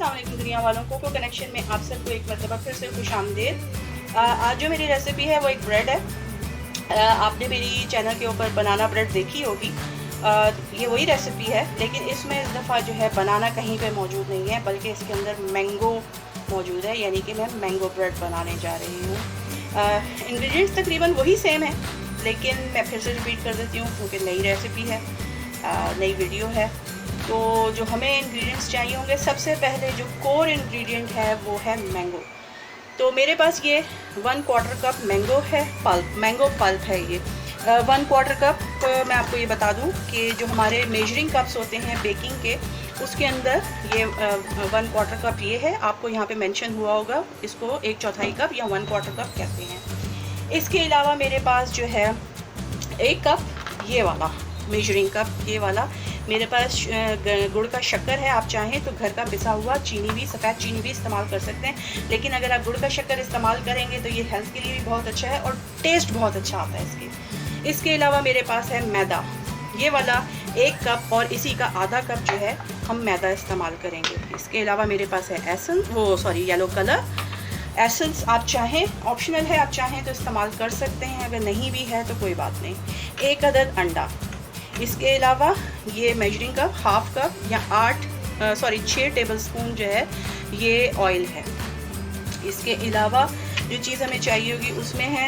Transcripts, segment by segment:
अस्सलाम वालेकुम दुनिया वालों को कनेक्शन में आप सबको एक मरतबा फिर से खुशामदीद। आज जो मेरी रेसिपी है वो एक ब्रेड है। आपने मेरी चैनल के ऊपर बनाना ब्रेड देखी होगी। ये वही रेसिपी है, लेकिन इसमें इस दफ़ा जो है बनाना कहीं पे मौजूद नहीं है, बल्कि इसके अंदर मैंगो मौजूद है, यानी कि मैं मैंगो ब्रेड बनाने जा रही हूँ। इंग्रेडिएंट्स तकरीबन वही सेम है, लेकिन मैं फिर से रिपीट कर देती हूँ क्योंकि नई रेसिपी है, नई वीडियो है। तो जो हमें इंग्रेडिएंट्स चाहिए होंगे, सबसे पहले जो कोर इंग्रेडिएंट है वो है मैंगो। तो मेरे पास ये 1/4 कप मैंगो है, मैंगो पल्प है ये। 1/4 कप मैं आपको ये बता दूं कि जो हमारे मेजरिंग कप्स होते हैं बेकिंग के, उसके अंदर ये 1/4 कप ये है। आपको यहाँ पे मेंशन हुआ होगा, इसको 1/4 कप या 1/4 कप कहते हैं। इसके अलावा मेरे पास जो है 1 कप ये वाला मेजरिंग कप, ये वाला मेरे पास गुड़ का शक्कर है। आप चाहें तो घर का पिसा हुआ चीनी भी, सफ़ेद चीनी भी इस्तेमाल कर सकते हैं, लेकिन अगर आप गुड़ का शक्कर इस्तेमाल करेंगे तो ये हेल्थ के लिए भी बहुत अच्छा है और टेस्ट बहुत अच्छा आता है इसके। इसके अलावा मेरे पास है मैदा, ये वाला 1 कप, और इसी का आधा कप जो है हम मैदा इस्तेमाल करेंगे। इसके अलावा मेरे पास है येलो कलर एसेंस। आप चाहें, ऑप्शनल है, आप चाहें तो इस्तेमाल कर सकते हैं, अगर नहीं भी है तो कोई बात नहीं। 1 अदद अंडा। इसके अलावा ये मेजरिंग कप 1/2 कप या 6 टेबलस्पून जो है ये ऑयल है। इसके अलावा जो चीज़ हमें चाहिए होगी उसमें है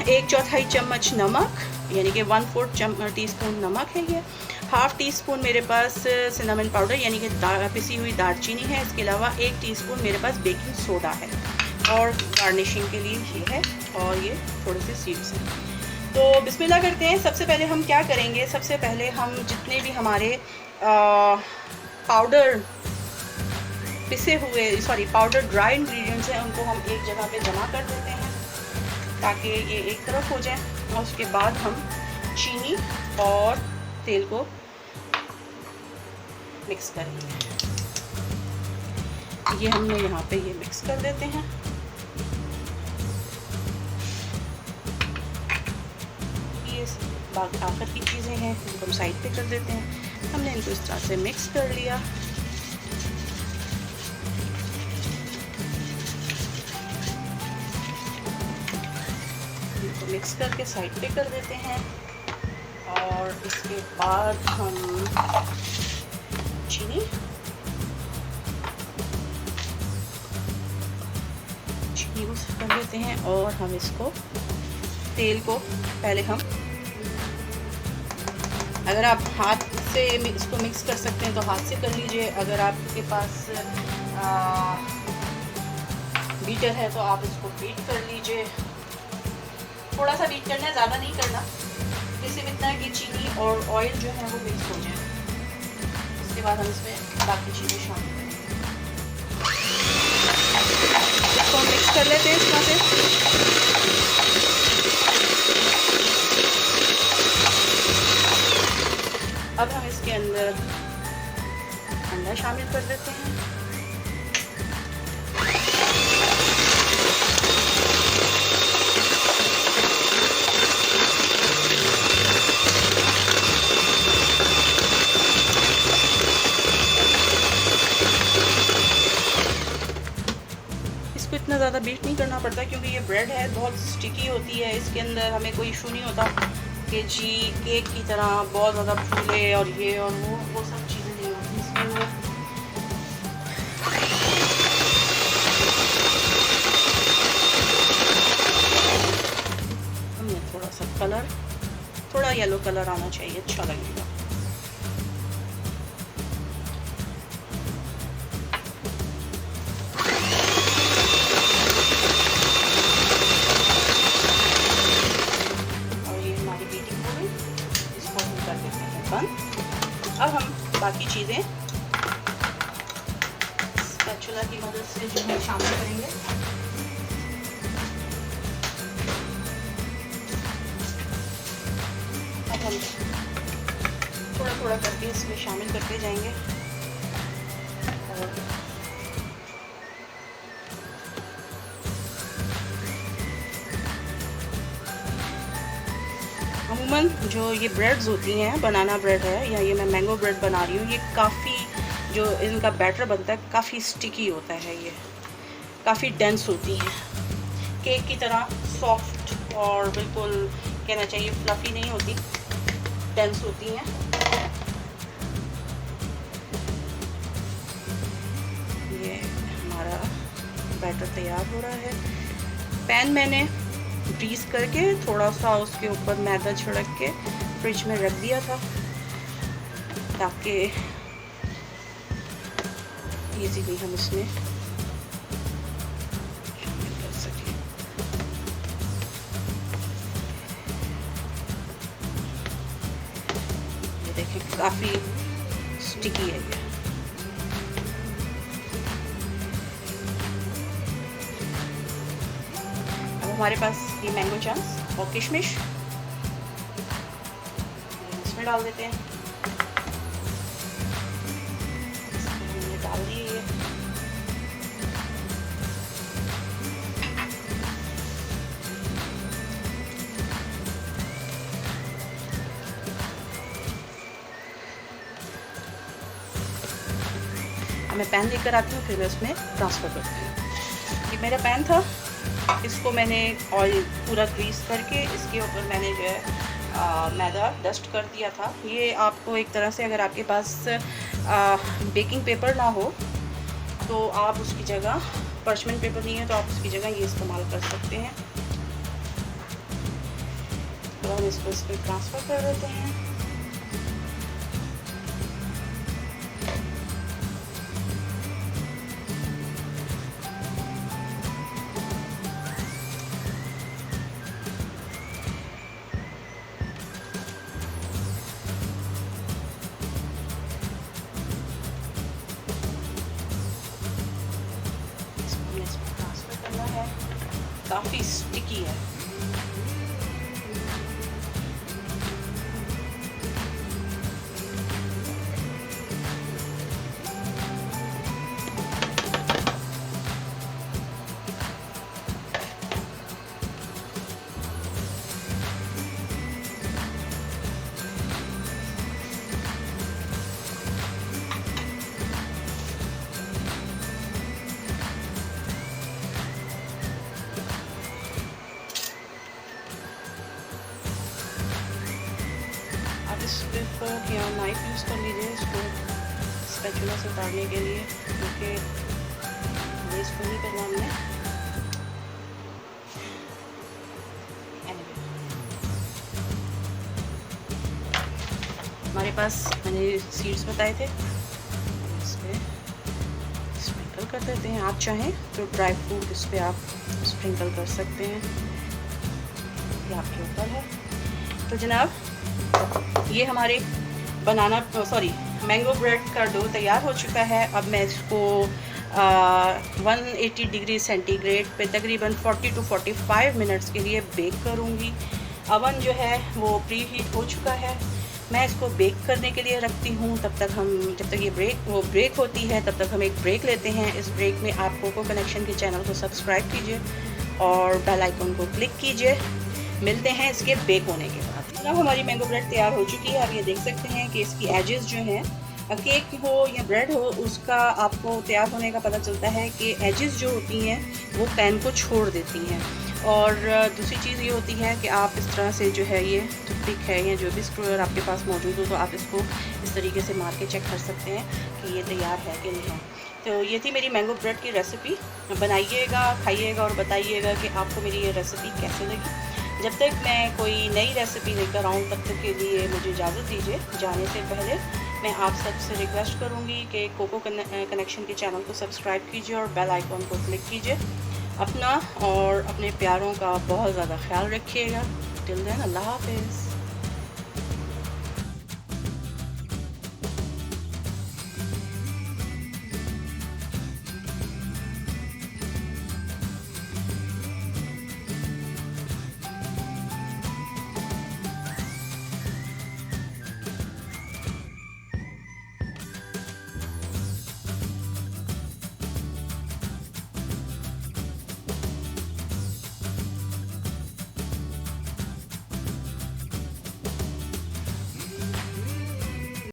1/4 चम्मच नमक, यानी कि 1/4 टीस्पून नमक है ये। 1/2 टीस्पून मेरे पास सिनेमन पाउडर, यानी कि पिसी हुई दालचीनी है। इसके अलावा 1 टीस्पून मेरे पास बेकिंग सोडा है, और गार्निशिंग के लिए ये है, और ये थोड़े से सीड्स हैं। तो बिस्मिल्लाह करते हैं। सबसे पहले हम क्या करेंगे, सबसे पहले हम जितने भी हमारे पाउडर पाउडर ड्राई इंग्रेडिएंट्स हैं, उनको हम एक जगह पे जमा कर देते हैं ताकि ये एक तरफ हो जाए, और उसके बाद हम चीनी और तेल को मिक्स करेंगे। ये हमने यहाँ पे ये मिक्स कर देते हैं। बाकी आखिर की चीज़ें हैं जिनको हम साइड पे कर देते हैं। हमने इनको इस तरह से मिक्स कर लिया। इनको मिक्स करके साइड पे कर देते हैं, और इसके बाद हम चीनी कर देते हैं, और हम इसको तेल को पहले हम, अगर आप हाथ से इसको मिक्स कर सकते हैं तो हाथ से कर लीजिए। अगर आपके पास बीटर है तो आप इसको बीट कर लीजिए। थोड़ा सा बीट करना है, ज़्यादा नहीं करना, सिर्फ इतना है कि चीनी और ऑयल जो है वो मिक्स हो जाए। उसके बाद हम इसमें बाकी चीज़ें शामिल करेंगे। इसको हम मिक्स कर लेते हैं इस तरह से। अब हम इसके अंदर अंडा शामिल कर देते हैं। इसको इतना ज़्यादा बीट नहीं करना पड़ता, क्योंकि ये ब्रेड है, बहुत स्टिकी होती है। इसके अंदर हमें कोई इशू नहीं होता कि जी केक की तरह बहुत ज़्यादा फूले और ये और वो सब चीज़ें नहीं होती इसके अंदर। हमें थोड़ा सा कलर, थोड़ा येलो कलर आना चाहिए, अच्छा लगेगा। अब हम बाकी चीज़ें स्पैचुला की मदद से जो है शामिल करेंगे। अब हम थोड़ा थोड़ा करके इसमें शामिल करते जाएंगे, और अमूमन जो ये ब्रेड्स होती हैं, बनाना ब्रेड है या ये मैं मैंगो ब्रेड बना रही हूँ, ये काफ़ी जो इनका बैटर बनता है काफ़ी स्टिकी होता है, ये काफ़ी डेंस होती हैं, केक की तरह सॉफ्ट और बिल्कुल कहना चाहिए फ्लफ़ी नहीं होती, डेंस होती हैं। ये हमारा बैटर तैयार हो रहा है। पैन मैंने ग्रीस करके थोड़ा सा उसके ऊपर मैदा छिड़क के फ्रिज में रख दिया था ताकि इजीली हम इसमें शामिल कर सकें। ये देखें काफ़ी स्टिकी है ये। हमारे पास ये मैंगो चंक्स और किशमिश इसमें डाल देते हैं। हमने डाल दिए ये। मैं पैन लेकर आती हूँ, फिर मैं उसमें ट्रांसफ़र करती हूँ। ये मेरा पैन था, इसको मैंने ऑयल पूरा ग्रीस करके इसके ऊपर मैंने जो है मैदा डस्ट कर दिया था। ये आपको एक तरह से, अगर आपके पास बेकिंग पेपर ना हो तो आप उसकी जगह, पर्चमेंट पेपर नहीं है तो आप उसकी जगह ये इस्तेमाल कर सकते हैं। तो हम इसको इस पर ट्रांसफ़र कर देते हैं। काफ़ी स्टिकी है। फोक या नाइफ यूज़ कर लीजिए इसको स्पैचुला से उतारने के लिए, क्योंकि वेस्ट नहीं करना हमने। हमारे पास मैंने सीड्स बताए थे, इसमें स्प्रिंकल कर देते हैं। आप चाहें तो ड्राई फ्रूट इस पर आप स्प्रिंकल कर सकते हैं, ये आपके ऊपर है। तो जनाब ये हमारे मैंगो ब्रेड का डो तैयार हो चुका है। अब मैं इसको 180 डिग्री सेंटीग्रेड पे तकरीबन 40 to 45 मिनट्स के लिए बेक करूँगी। अवन जो है वो प्री हीट हो चुका है। मैं इसको बेक करने के लिए रखती हूँ। जब तक ये ब्रेक होती है तब तक हम एक ब्रेक लेते हैं। इस ब्रेक में आप कोको कनेक्शन के चैनल को सब्सक्राइब कीजिए और बेल आइकन को क्लिक कीजिए। मिलते हैं इसके बेक होने के बाद। अब हमारी मैंगो ब्रेड तैयार हो चुकी है। आप ये देख सकते हैं कि इसकी एजेस जो हैं, केक हो या ब्रेड हो, उसका आपको तैयार होने का पता चलता है कि एजेस जो होती हैं वो पैन को छोड़ देती हैं। और दूसरी चीज़ ये होती है कि आप इस तरह से जो है, ये टूथपिक है या जो भी स्क्रूअर आपके पास मौजूद हो, तो आप इसको इस तरीके से मार के चेक कर सकते हैं कि ये तैयार है कि नहीं है। तो ये थी मेरी मैंगो ब्रेड की रेसिपी। बनाइएगा, खाइएगा और बताइएगा कि आपको मेरी ये रेसिपी कैसे लगी। जब तक मैं कोई नई रेसिपी लेकर आऊँ तब तक के लिए मुझे इजाज़त दीजिए। जाने से पहले मैं आप सबसे रिक्वेस्ट करूँगी कि कोको कनेक्शन के चैनल को सब्सक्राइब कीजिए और बेल आइकॉन को क्लिक कीजिए। अपना और अपने प्यारों का बहुत ज़्यादा ख्याल रखिएगा। टिल देन, अल्लाह हाफिज़।